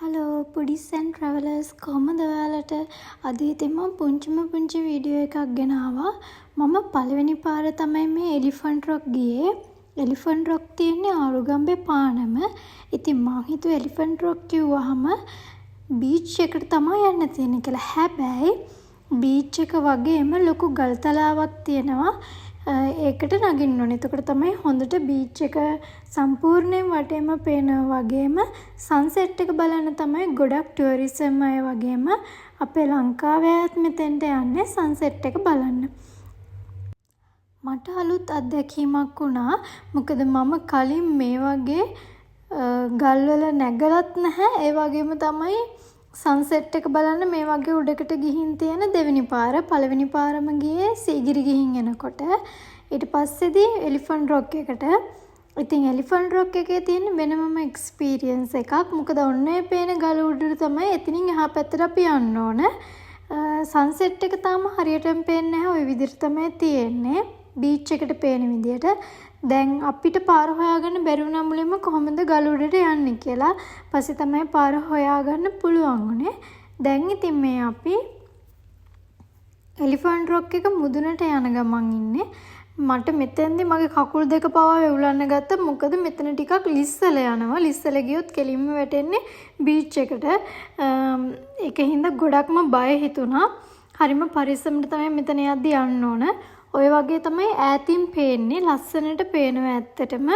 Hello පුඩිස් and ට්‍රැවලර්ස් කොහොමද ඔයාලට අද ඉතින් මම පුංචි වීඩියෝ එකක් ගෙනාවා. මම පළවෙනි පාර තමයි මේ එලිෆන්ට් රොක් ගියේ. එලිෆන්ට් රොක් තියෙන්නේ ආරුගම්බේ පානම. ඉතින් මං හිතුවා එලිෆන්ට් රොක් කිව්වහම බීච් එකට තමයි යන්න තියෙන්නේ කියලා. හැබැයි බීච් එක වගේම ලොකු ගල් තලාවක් තියෙනවා. ඒකට නගින්න ඕනේ. එතකොට තමයි හොඳට බීච් එක සම්පූර්ණයෙන් වටේම පේනවා වගේම සන්සෙට් එක බලන්න තමයි ගොඩක් ටුවරිසම් අය වගේම අපේ ලංකාවේ අයත් මෙතෙන්ට යන්නේ සන්සෙට් එක බලන්න. මට අලුත් අත්දැකීමක් වුණා. මොකද මම කලින් මේ වගේ ගල්වල නැගලත් නැහැ. ඒ වගේම තමයි සන්සෙට් එක බලන්න මේ වගේ උඩකට ගිහින් තියෙන දෙවෙනි පාර. පළවෙනි පාරම ගියේ සීගිරි ගිහින් එනකොට. ඊට පස්සේදී එලිෆන්ට් රොක් එකට. ඉතින් එලිෆන්ට් රොක් එකේ තියෙන වෙනමම එක්ස්පීරියන්ස් එකක්. මොකද ඔන්නේ පේන ගල උඩට තමයි එතනින් එහා පැත්තට අපි යන්න ඕන. සන්සෙට් එක තාම හරියටම පේන්නේ නැහැ. ওই විදිහට තමයි තියෙන්නේ. බීච් එකට පේන විදිහට. දැන් අපිට පාර හොයාගන්න බැරි වුණා මුලින්ම කොහොමද ගල උඩට යන්නේ කියලා. පස්සේ තමයි පාර හොයාගන්න පුළුවන් උනේ. දැන් ඉතින් මේ අපි එලිෆන්ට් රොක් එක මුදුනට යන ගමන් ඉන්නේ. මට මෙතෙන්දී මගේ කකුල් දෙක පවා වෙවුලන්න ගත්තා. මොකද මෙතන ටිකක් ලිස්සල යනවා. ලිස්සල ගියොත් කෙලින්ම වැටෙන්නේ බීච් එකට. ඒකින්ද ගොඩක්ම බය හිතුණා. හරිම පරිස්සමට තමයි මෙතන යද්දි යන්න ඕන. ඔය වගේ තමයි ඈතින් පේන්නේ. ලස්සනට පේනවා ඇත්තටම.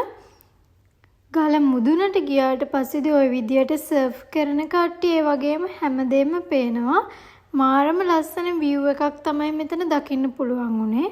ගල මුදුනට ගියාට පස්සේදී ওই විදියට සර්ෆ් කරන කට්ටිය වගේම හැමදේම පේනවා. මාරම ලස්සන view එකක් තමයි මෙතන දකින්න පුළුවන් උනේ.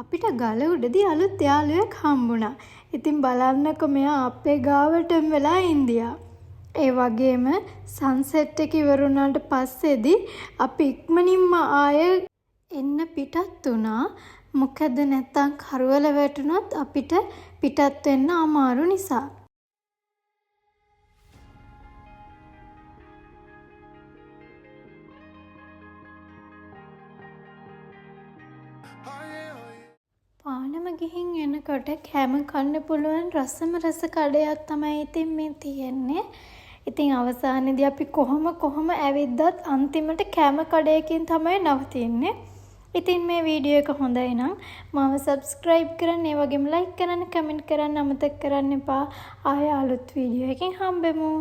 අපිට ගල උඩදී අලුත් යාළුවෙක් හම්බුණා. ඉතින් බලන්නකො මෙයා අපේ ගාවටම වෙලා ඉන්දියා. ඒ වගේම සන්සෙට් එක ඉවර වුණාට පස්සේදී අපි ඉක්මනින්ම ආය එන්න පිටත් වුණා. මොකද නැත්තම් කරවල වැටුණොත් අපිට පිටත් වෙන්න අමාරු නිසා. පානම ගිහින් එනකොට කැම කන්න පුළුවන් රසම රස කඩයක් තමයි ඉතින් මේ තියෙන්නේ. ඉතින් අවසානයේදී අපි කොහොම ඇවිද්දත් අන්තිමට කැම කඩයකින් තමයි නවතින්නේ. ඉතින් මේ වීඩියෝ එක හොඳයි නම් මාව subscribe කරන්න, ඒ වගේම like කරන්න, comment කරන්න අමතක කරන්න එපා. ආයෙ අලුත් වීඩියෝ එකකින් හම්බෙමු.